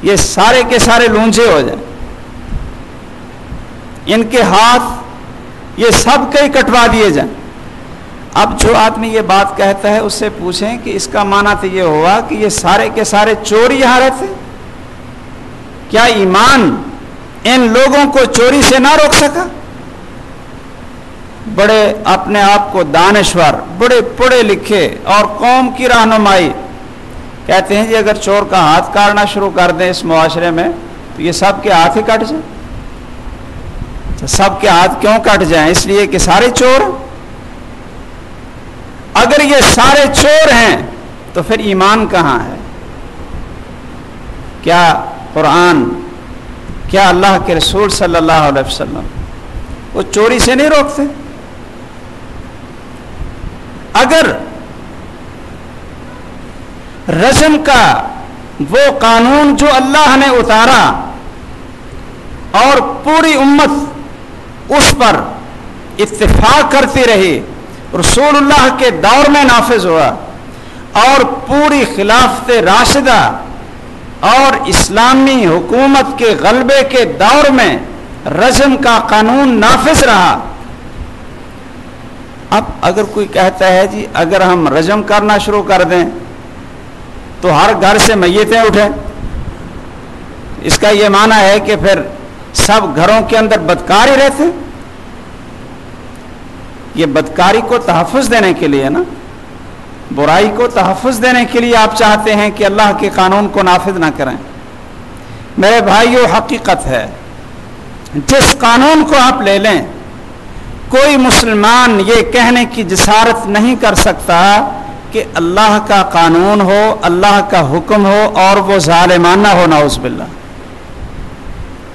یہ سارے کے سارے لونجے ہو جائیں، ان کے ہاتھ یہ سب کے کٹوا دیے جائیں۔ اب جو آدمی یہ بات کہتا ہے اس سے پوچھیں کہ اس کا معنی تو یہ ہوا کہ یہ سارے کے سارے چور یہاں رہتے، کیا ایمان ان لوگوں کو چوری سے نہ روک سکا؟ بڑے اپنے آپ کو دانشور، بڑے پڑھے لکھے اور قوم کی رہنمائی کہتے ہیں جی اگر چور کا ہاتھ کاٹنا شروع کر دیں اس معاشرے میں تو یہ سب کے ہاتھ ہی کٹ جائیں۔ سب کے ہاتھ کیوں کٹ جائیں؟ اس لیے کہ سارے چور ہیں۔ اگر یہ سارے چور ہیں تو پھر ایمان کہاں ہے؟ کیا قرآن، کیا اللہ کے رسول صلی اللہ علیہ وسلم وہ چوری سے نہیں روکتے؟ اگر رجم کا وہ قانون جو اللہ نے اتارا اور پوری امت اس پر اتفاق کرتی رہی، رسول اللہ کے دور میں نافذ ہوا، اور پوری خلافت راشدہ اور اسلامی حکومت کے غلبے کے دور میں رجم کا قانون نافذ رہا۔ اب اگر کوئی کہتا ہے جی اگر ہم رجم کرنا شروع کر دیں تو ہر گھر سے میتیں اٹھیں، اس کا یہ معنی ہے کہ پھر سب گھروں کے اندر بدکار ہی رہتے؟ یہ بدکاری کو تحفظ دینے کے لیے نا، برائی کو تحفظ دینے کے لیے آپ چاہتے ہیں کہ اللہ کے قانون کو نافذ نہ کریں۔ میرے بھائیو، حقیقت ہے جس قانون کو آپ لے لیں، کوئی مسلمان یہ کہنے کی جسارت نہیں کر سکتا کہ اللہ کا قانون ہو، اللہ کا حکم ہو اور وہ ظالمانہ ہو، نعوذ باللہ۔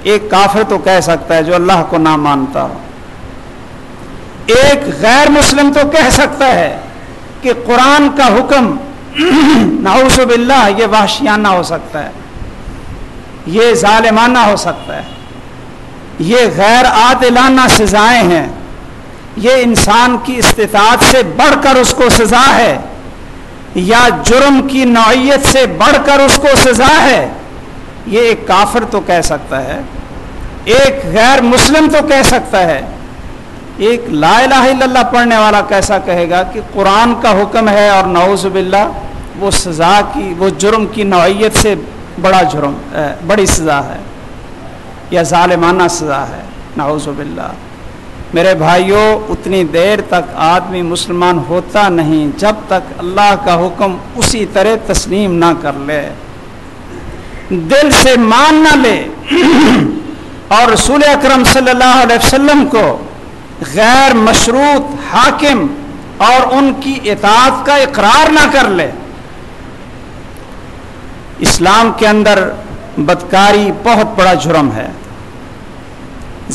ایک کافر تو کہہ سکتا ہے جو اللہ کو نہ مانتا ہو، ایک غیر مسلم تو کہہ سکتا ہے کہ قرآن کا حکم نعوذ باللہ یہ وحشیانہ ہو سکتا ہے، یہ ظالمانہ ہو سکتا ہے، یہ غیر عادلانہ سزائیں ہیں، یہ انسان کی استطاعت سے بڑھ کر اس کو سزا ہے، یا جرم کی نوعیت سے بڑھ کر اس کو سزا ہے۔ یہ ایک کافر تو کہہ سکتا ہے، ایک غیر مسلم تو کہہ سکتا ہے، ایک لا الہ الا اللہ پڑھنے والا کیسا کہے گا کہ قرآن کا حکم ہے اور نعوذ باللہ وہ سزا کی، وہ جرم کی نوعیت سے بڑا جرم، بڑی سزا ہے یا ظالمانہ سزا ہے، نعوذ باللہ۔ میرے بھائیوں، اتنی دیر تک آدمی مسلمان ہوتا نہیں جب تک اللہ کا حکم اسی طرح تسلیم نہ کر لے، دل سے مان نہ لے اور رسول اکرم صلی اللہ علیہ وسلم کو غیر مشروط حاکم اور ان کی اطاعت کا اقرار نہ کر لے۔ اسلام کے اندر بدکاری بہت بڑا جرم ہے،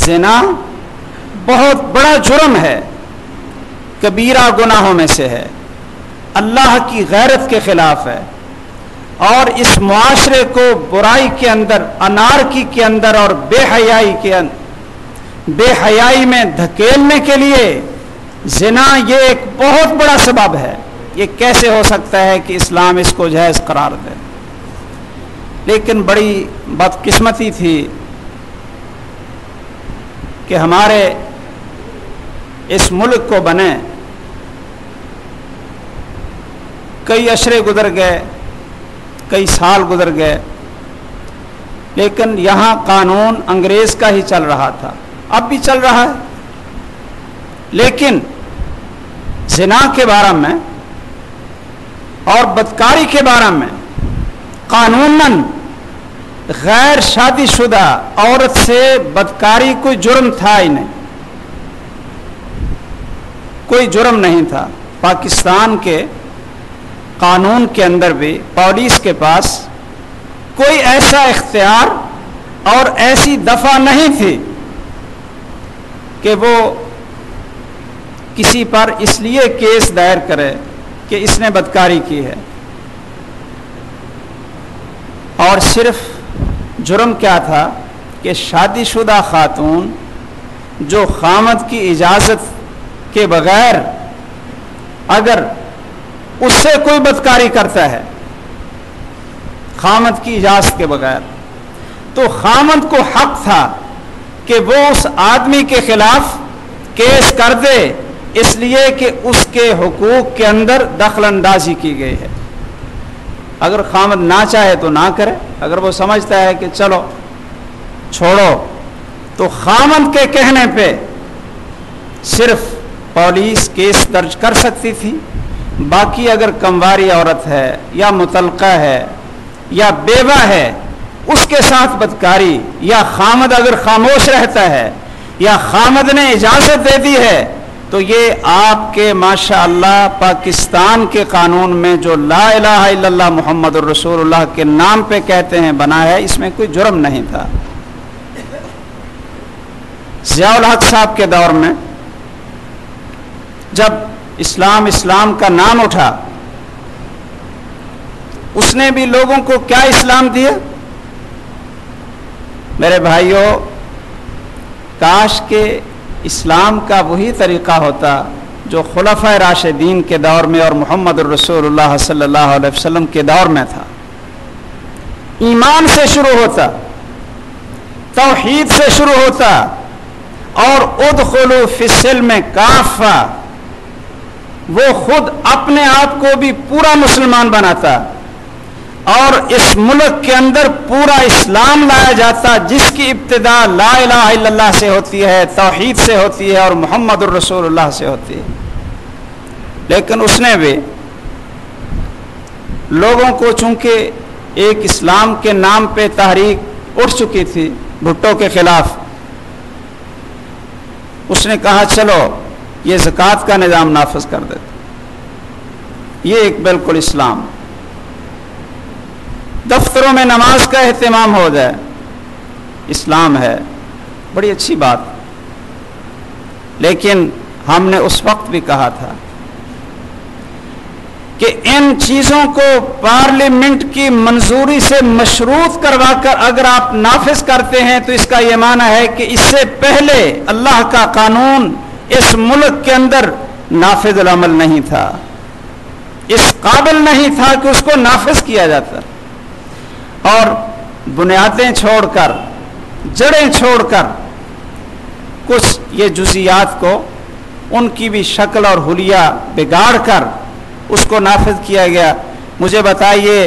زنا بہت بڑا جرم ہے، کبیرہ گناہوں میں سے ہے، اللہ کی غیرت کے خلاف ہے، اور اس معاشرے کو برائی کے اندر، انارکی کے اندر اور بے حیائی میں دھکیلنے کے لیے زنا یہ ایک بہت بڑا سبب ہے۔ یہ کیسے ہو سکتا ہے کہ اسلام اس کو جائز قرار دے؟ لیکن بڑی بدقسمتی تھی کہ ہمارے اس ملک کو بنے کئی عشرے گزر گئے، کئی سال گزر گئے، لیکن یہاں قانون انگریز کا ہی چل رہا تھا، اب بھی چل رہا ہے، لیکن زنا کے بارے میں اور بدکاری کے بارے میں قانوناً غیر شادی شدہ عورت سے بدکاری کوئی جرم تھا ہی نہیں، کوئی جرم نہیں تھا۔ پاکستان کے قانون کے اندر بھی پولیس کے پاس کوئی ایسا اختیار اور ایسی دفعہ نہیں تھی کہ وہ کسی پر اس لیے کیس دائر کرے کہ اس نے بدکاری کی ہے، اور صرف جرم کیا تھا کہ شادی شدہ خاتون جو خامد کی اجازت کے بغیر اگر اس سے کوئی بدکاری کرتا ہے خامد کی اجازت کے بغیر، تو خامد کو حق تھا کہ وہ اس آدمی کے خلاف کیس کر دے، اس لیے کہ اس کے حقوق کے اندر دخل اندازی کی گئی ہے۔ اگر خامد نہ چاہے تو نہ کرے، اگر وہ سمجھتا ہے کہ چلو چھوڑو، تو خامد کے کہنے پہ صرف پولیس کیس درج کر سکتی تھی، باقی اگر کمواری عورت ہے یا مطلقہ ہے یا بیوہ ہے، اس کے ساتھ بدکاری، یا خامد اگر خاموش رہتا ہے یا خامد نے اجازت دے دی ہے، تو یہ آپ کے ماشاءاللہ پاکستان کے قانون میں جو لا الہ الا اللہ محمد الرسول اللہ کے نام پہ کہتے ہیں بنا ہے، اس میں کوئی جرم نہیں تھا۔ ضیاء الحق صاحب کے دور میں جب اسلام کا نام اٹھا، اس نے بھی لوگوں کو کیا اسلام دیا؟ میرے بھائیوں، کاش کہ اسلام کا وہی طریقہ ہوتا جو خلفائے راشدین کے دور میں اور محمد الرسول اللہ صلی اللہ علیہ وسلم کے دور میں تھا۔ ایمان سے شروع ہوتا، توحید سے شروع ہوتا، اور ادخلوا فی السلم کافہ، وہ خود اپنے آپ کو بھی پورا مسلمان بناتا، اور اس ملک کے اندر پورا اسلام لایا جاتا جس کی ابتدا لا الہ الا اللہ سے ہوتی ہے، توحید سے ہوتی ہے اور محمد الرسول اللہ سے ہوتی ہے، لیکن اس نے بھی لوگوں کو، چونکہ ایک اسلام کے نام پہ تحریک اٹھ چکی تھی بھٹو کے خلاف، اس نے کہا چلو یہ زکوٰۃ کا نظام نافذ کر دیتے، یہ ایک بالکل اسلام، دفتروں میں نماز کا اہتمام ہو جائے، اسلام ہے، بڑی اچھی بات۔ لیکن ہم نے اس وقت بھی کہا تھا کہ ان چیزوں کو پارلیمنٹ کی منظوری سے مشروط کروا کر اگر آپ نافذ کرتے ہیں تو اس کا یہ معنی ہے کہ اس سے پہلے اللہ کا قانون اس ملک کے اندر نافذ العمل نہیں تھا، اس قابل نہیں تھا کہ اس کو نافذ کیا جاتا، اور بنیادیں چھوڑ کر، جڑیں چھوڑ کر، کچھ یہ جزیات کو ان کی بھی شکل اور حلیہ بگاڑ کر اس کو نافذ کیا گیا۔ مجھے بتائیے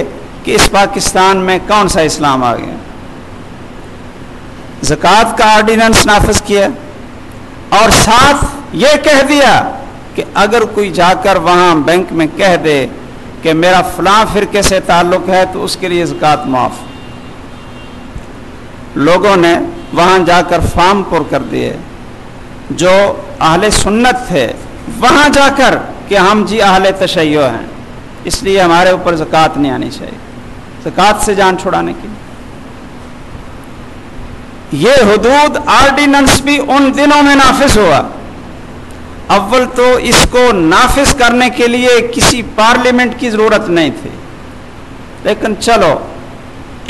کہ اس پاکستان میں کون سا اسلام آ گیا؟ زکوٰۃ کا آرڈیننس نافذ کیا اور ساتھ یہ کہہ دیا کہ اگر کوئی جا کر وہاں بینک میں کہہ دے کہ میرا فلاں فرقے سے تعلق ہے تو اس کے لیے زکوٰۃ معاف۔ لوگوں نے وہاں جا کر فارم پر کر دیے، جو اہل سنت تھے وہاں جا کر کہ ہم جی اہل تشیع ہیں، اس لیے ہمارے اوپر زکوٰۃ نہیں آنی چاہیے، زکوٰۃ سے جان چھڑانے کے لیے۔ یہ حدود آرڈیننس بھی ان دنوں میں نافذ ہوا۔ اول تو اس کو نافذ کرنے کے لیے کسی پارلیمنٹ کی ضرورت نہیں تھی، لیکن چلو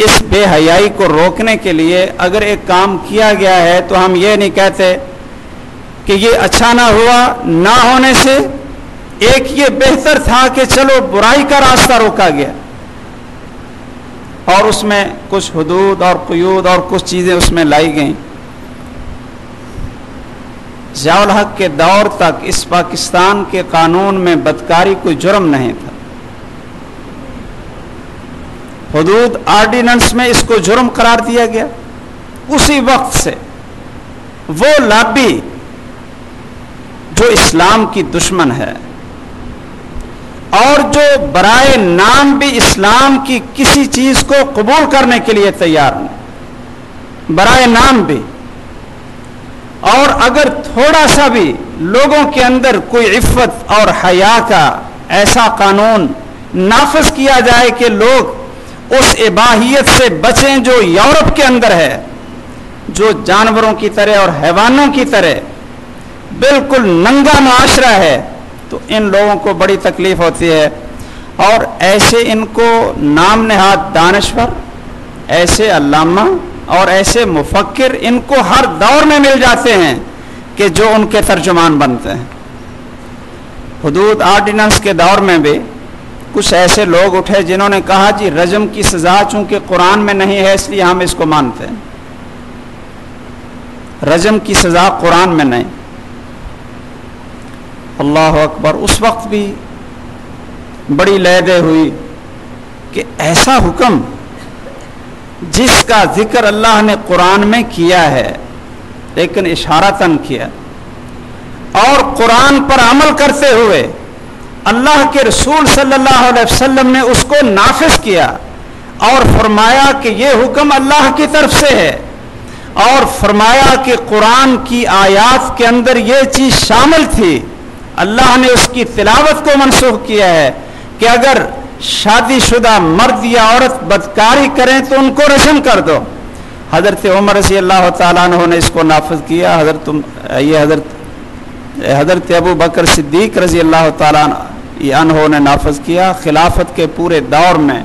اس بے حیائی کو روکنے کے لیے اگر ایک کام کیا گیا ہے تو ہم یہ نہیں کہتے کہ یہ اچھا نہ ہوا، نہ ہونے سے ایک یہ بہتر تھا کہ چلو برائی کا راستہ روکا گیا، اور اس میں کچھ حدود اور قیود اور کچھ چیزیں اس میں لائی گئیں۔ ضیاء الحق کے دور تک اس پاکستان کے قانون میں بدکاری کوئی جرم نہیں تھا، حدود آرڈیننس میں اس کو جرم قرار دیا گیا۔ اسی وقت سے وہ لابی جو اسلام کی دشمن ہے اور جو برائے نام بھی اسلام کی کسی چیز کو قبول کرنے کے لیے تیار نہیں، برائے نام بھی، اور اگر تھوڑا سا بھی لوگوں کے اندر کوئی عفت اور حیا کا ایسا قانون نافذ کیا جائے کہ لوگ اس اباحیت سے بچیں جو یورپ کے اندر ہے، جو جانوروں کی طرح اور حیوانوں کی طرح بالکل ننگا معاشرہ ہے، تو ان لوگوں کو بڑی تکلیف ہوتی ہے۔ اور ایسے ان کو نام نہاد دانشور، ایسے علامہ اور ایسے مفکر ان کو ہر دور میں مل جاتے ہیں کہ جو ان کے ترجمان بنتے ہیں۔ حدود آرڈیننس کے دور میں بھی کچھ ایسے لوگ اٹھے جنہوں نے کہا جی رجم کی سزا چونکہ قرآن میں نہیں ہے اس لیے ہم اس کو مانتے ہیں، رجم کی سزا قرآن میں نہیں۔ اللہ اکبر، اس وقت بھی بڑی لیدے ہوئی کہ ایسا حکم جس کا ذکر اللہ نے قرآن میں کیا ہے لیکن اشارتاً کیا، اور قرآن پر عمل کرتے ہوئے اللہ کے رسول صلی اللہ علیہ وسلم نے اس کو نافذ کیا اور فرمایا کہ یہ حکم اللہ کی طرف سے ہے، اور فرمایا کہ قرآن کی آیات کے اندر یہ چیز شامل تھی، اللہ نے اس کی تلاوت کو منسوخ کیا ہے کہ اگر شادی شدہ مرد یا عورت بدکاری کریں تو ان کو رجم کر دو۔ حضرت عمر رضی اللہ تعالیٰ عنہ نے اس کو نافذ کیا، حضرت ابو بکر صدیق رضی اللہ تعالیٰ عنہ نے نافذ کیا خلافت کے پورے دور میں،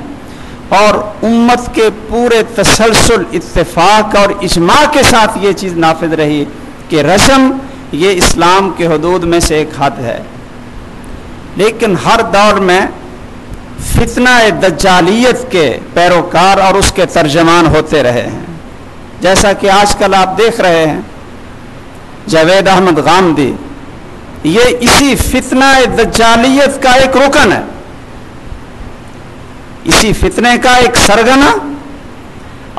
اور امت کے پورے تسلسل اتفاق اور اجماع کے ساتھ یہ چیز نافذ رہی کہ رجم یہ اسلام کے حدود میں سے ایک حد ہے۔ لیکن ہر دور میں فتنہ دجالیت کے پیروکار اور اس کے ترجمان ہوتے رہے ہیں، جیسا کہ آج کل آپ دیکھ رہے ہیں جاوید احمد غامدی، یہ اسی فتنہ دجالیت کا ایک رکن ہے۔ اسی فتنے کا ایک سرگنا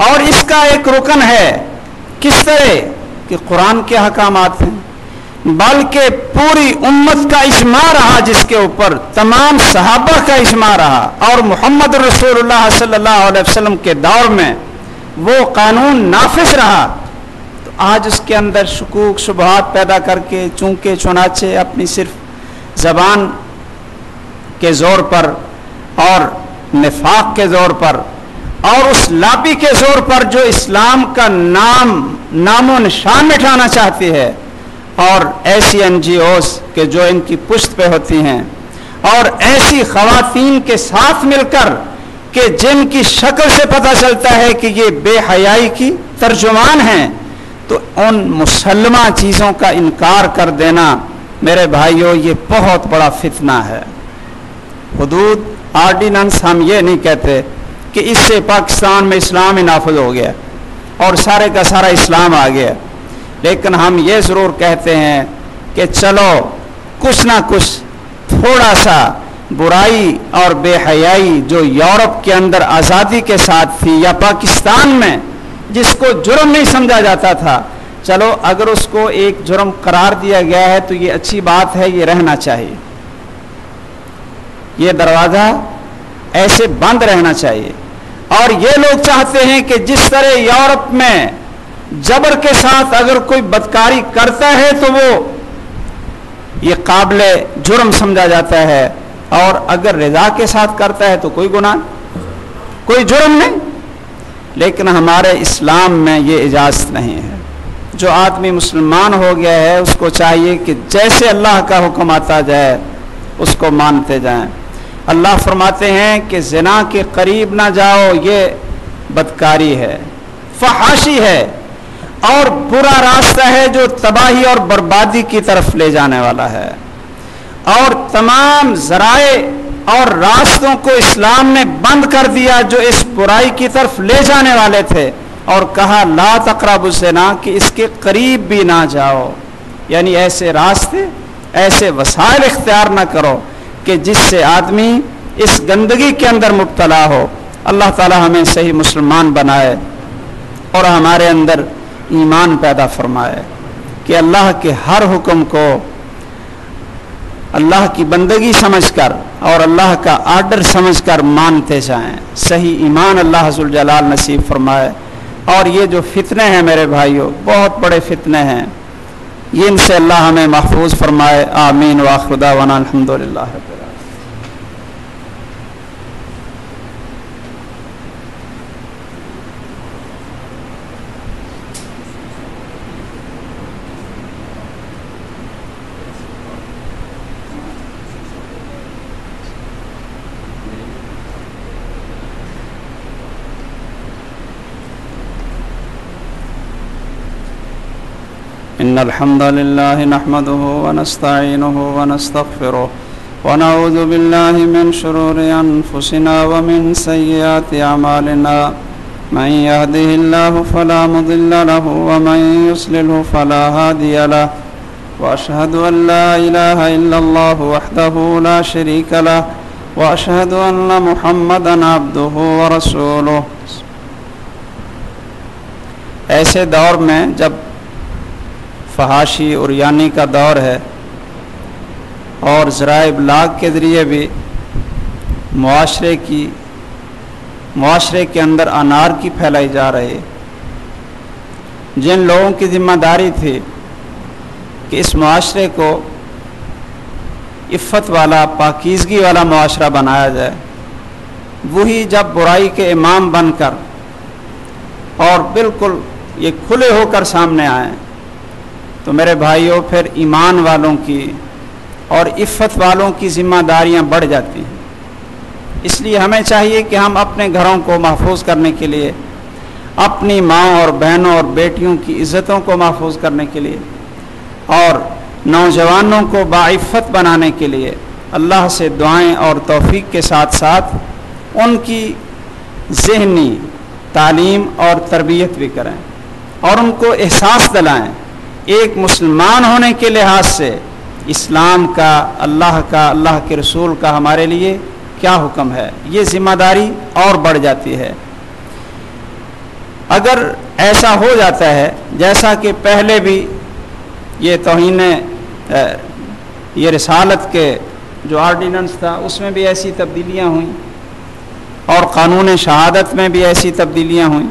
اور اس کا ایک رکن ہے. کس طرح کہ قرآن کے احکامات ہیں، بلکہ پوری امت کا اجماع رہا، جس کے اوپر تمام صحابہ کا اجماع رہا، اور محمد رسول اللہ صلی اللہ علیہ وسلم کے دور میں وہ قانون نافذ رہا. تو آج اس کے اندر شکوک شبہات پیدا کر کے چونکہ چنانچہ اپنی صرف زبان کے زور پر اور نفاق کے زور پر اور اس لابی کے زور پر جو اسلام کا نام و نشان مٹھانا چاہتی ہے، اور ایسی NGOs کہ جو ان کی پشت پہ ہوتی ہیں، اور ایسی خواتین کے ساتھ مل کر کہ جن کی شکل سے پتہ چلتا ہے کہ یہ بے حیائی کی ترجمان ہیں، تو ان مسلمہ چیزوں کا انکار کر دینا میرے بھائیوں یہ بہت بڑا فتنہ ہے. حدود آرڈیننس ہم یہ نہیں کہتے کہ اس سے پاکستان میں اسلام ہی نافذ ہو گیا اور سارے کا سارا اسلام آ گیا، لیکن ہم یہ ضرور کہتے ہیں کہ چلو کچھ نہ کچھ تھوڑا سا برائی اور بے حیائی جو یورپ کے اندر آزادی کے ساتھ تھی یا پاکستان میں جس کو جرم نہیں سمجھا جاتا تھا، چلو اگر اس کو ایک جرم قرار دیا گیا ہے تو یہ اچھی بات ہے، یہ رہنا چاہیے، یہ دروازہ ایسے بند رہنا چاہیے. اور یہ لوگ چاہتے ہیں کہ جس طرح یورپ میں جبر کے ساتھ اگر کوئی بدکاری کرتا ہے تو وہ یہ قابل جرم سمجھا جاتا ہے، اور اگر رضا کے ساتھ کرتا ہے تو کوئی گناہ کوئی جرم نہیں. لیکن ہمارے اسلام میں یہ اجازت نہیں ہے. جو آدمی مسلمان ہو گیا ہے اس کو چاہیے کہ جیسے اللہ کا حکم آتا جائے اس کو مانتے جائیں. اللہ فرماتے ہیں کہ زنا کے قریب نہ جاؤ، یہ بدکاری ہے، فحاشی ہے اور برا راستہ ہے جو تباہی اور بربادی کی طرف لے جانے والا ہے. اور تمام ذرائع اور راستوں کو اسلام نے بند کر دیا جو اس برائی کی طرف لے جانے والے تھے، اور کہا لا تقربوا الزنا کہ اس کے قریب بھی نہ جاؤ. یعنی ایسے راستے ایسے وسائل اختیار نہ کرو کہ جس سے آدمی اس گندگی کے اندر مبتلا ہو. اللہ تعالی ہمیں صحیح مسلمان بنائے اور ہمارے اندر ایمان پیدا فرمائے کہ اللہ کے ہر حکم کو اللہ کی بندگی سمجھ کر اور اللہ کا آرڈر سمجھ کر مانتے جائیں. صحیح ایمان اللہ ذوالجلال نصیب فرمائے. اور یہ جو فتنے ہیں میرے بھائیوں بہت بڑے فتنے ہیں، یہ ان سے اللہ ہمیں محفوظ فرمائے. آمین وآخر دعوانا الحمدللہ رب العالمین. إن الحمد لله نحمده ونستعينه ونستغفره ونعوذ بالله من شرور أنفسنا ومن سيئات أعمالنا من يهده الله فلا مضل له ومن يضلل فلا هادي له وأشهد أن لا إله إلا الله وحده لا شريك له وأشهد أن محمدا عبده ورسوله. ایسے دور میں جب فحاشی اور یعنی کا دور ہے اور ذرائع ابلاغ کے ذریعے بھی معاشرے کے اندر انارکی پھیلائی جا رہی ہے، جن لوگوں کی ذمہ داری تھی کہ اس معاشرے کو عفت والا پاکیزگی والا معاشرہ بنایا جائے، وہی جب برائی کے امام بن کر اور بالکل یہ کھلے ہو کر سامنے آئیں تو میرے بھائیوں پھر ایمان والوں کی اور عفت والوں کی ذمہ داریاں بڑھ جاتی ہیں. اس لیے ہمیں چاہیے کہ ہم اپنے گھروں کو محفوظ کرنے کے لیے، اپنی ماں اور بہنوں اور بیٹیوں کی عزتوں کو محفوظ کرنے کے لیے اور نوجوانوں کو باعفت بنانے کے لیے اللہ سے دعائیں اور توفیق کے ساتھ ساتھ ان کی ذہنی تعلیم اور تربیت بھی کریں اور ان کو احساس دلائیں ایک مسلمان ہونے کے لحاظ سے اسلام کا، اللہ کے رسول کا ہمارے لیے کیا حکم ہے، یہ ذمہ داری اور بڑھ جاتی ہے۔ اگر ایسا ہو جاتا ہے جیسا کہ پہلے بھی یہ توہین یہ رسالت کے جو آرڈیننس تھا اس میں بھی ایسی تبدیلیاں ہوئیں، اور قانون شہادت میں بھی ایسی تبدیلیاں ہوئیں،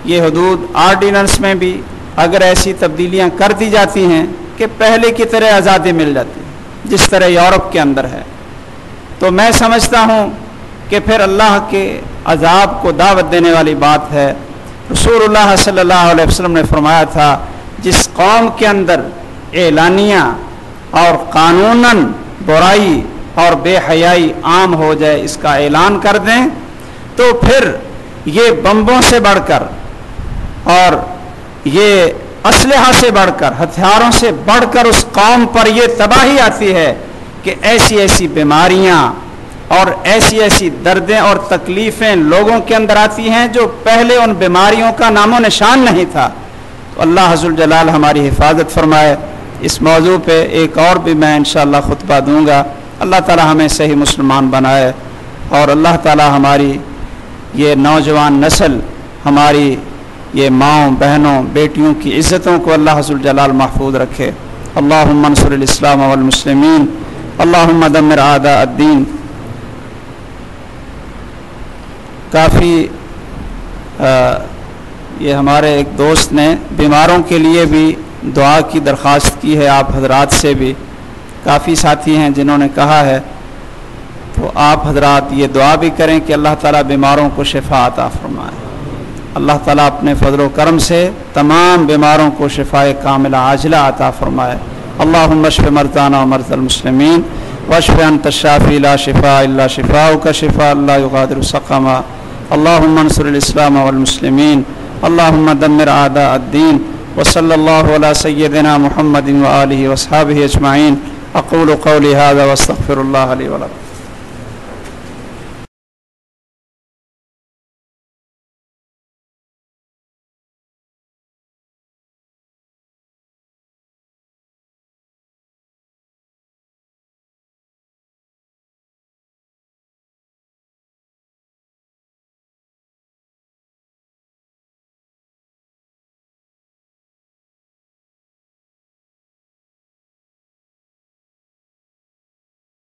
یہ حدود آرڈیننس میں بھی اگر ایسی تبدیلیاں کر دی جاتی ہیں کہ پہلے کی طرح آزادی مل جاتی ہے جس طرح یورپ کے اندر ہے، تو میں سمجھتا ہوں کہ پھر اللہ کے عذاب کو دعوت دینے والی بات ہے۔ رسول اللہ صلی اللہ علیہ وسلم نے فرمایا تھا جس قوم کے اندر اعلانیہ اور قانوناً برائی اور بے حیائی عام ہو جائے، اس کا اعلان کر دیں، تو پھر یہ بمبوں سے بڑھ کر اور یہ اسلحہ سے بڑھ کر، ہتھیاروں سے بڑھ کر اس قوم پر یہ تباہی آتی ہے کہ ایسی ایسی بیماریاں اور ایسی ایسی دردیں اور تکلیفیں لوگوں کے اندر آتی ہیں جو پہلے ان بیماریوں کا نام و نشان نہیں تھا۔ تو اللہ عز وجل ہماری حفاظت فرمائے۔ اس موضوع پہ ایک اور بھی میں انشاءاللہ خطبہ دوں گا۔ اللہ تعالی ہمیں صحیح مسلمان بنائے، اور اللہ تعالی ہماری یہ نوجوان نسل، ہماری یہ ماؤں بہنوں بیٹیوں کی عزتوں کو اللہ عز وجل محفوظ رکھے۔ اللہم انصر الاسلام والمسلمین، اللہم دمر اعداء الدین۔ کافی یہ ہمارے ایک دوست نے بیماروں کے لیے بھی دعا کی درخواست کی ہے، آپ حضرات سے بھی کافی ساتھی ہیں جنہوں نے کہا ہے، تو آپ حضرات یہ دعا بھی کریں کہ اللہ تعالیٰ بیماروں کو شفا عطا فرمائے۔ اللہ تعالیٰ اپنے فضل و کرم سے تمام بیماروں کو شفائے کاملہ عاجلہ عطا فرمائے۔ اللہم اشف مرضانا و مرضی المسلمین واشف انت الشافی لا شفاء الا شفاؤک شفاء لا یغادر سقما۔ اللہم انصر الاسلام والمسلمین، اللہم دمر اعداء الدین، وصلی اللہ علی سیدنا محمد وآلہ واصحابہ اجمعین۔ اقول قولی ھذا واستغفر اللہ لی ولکم۔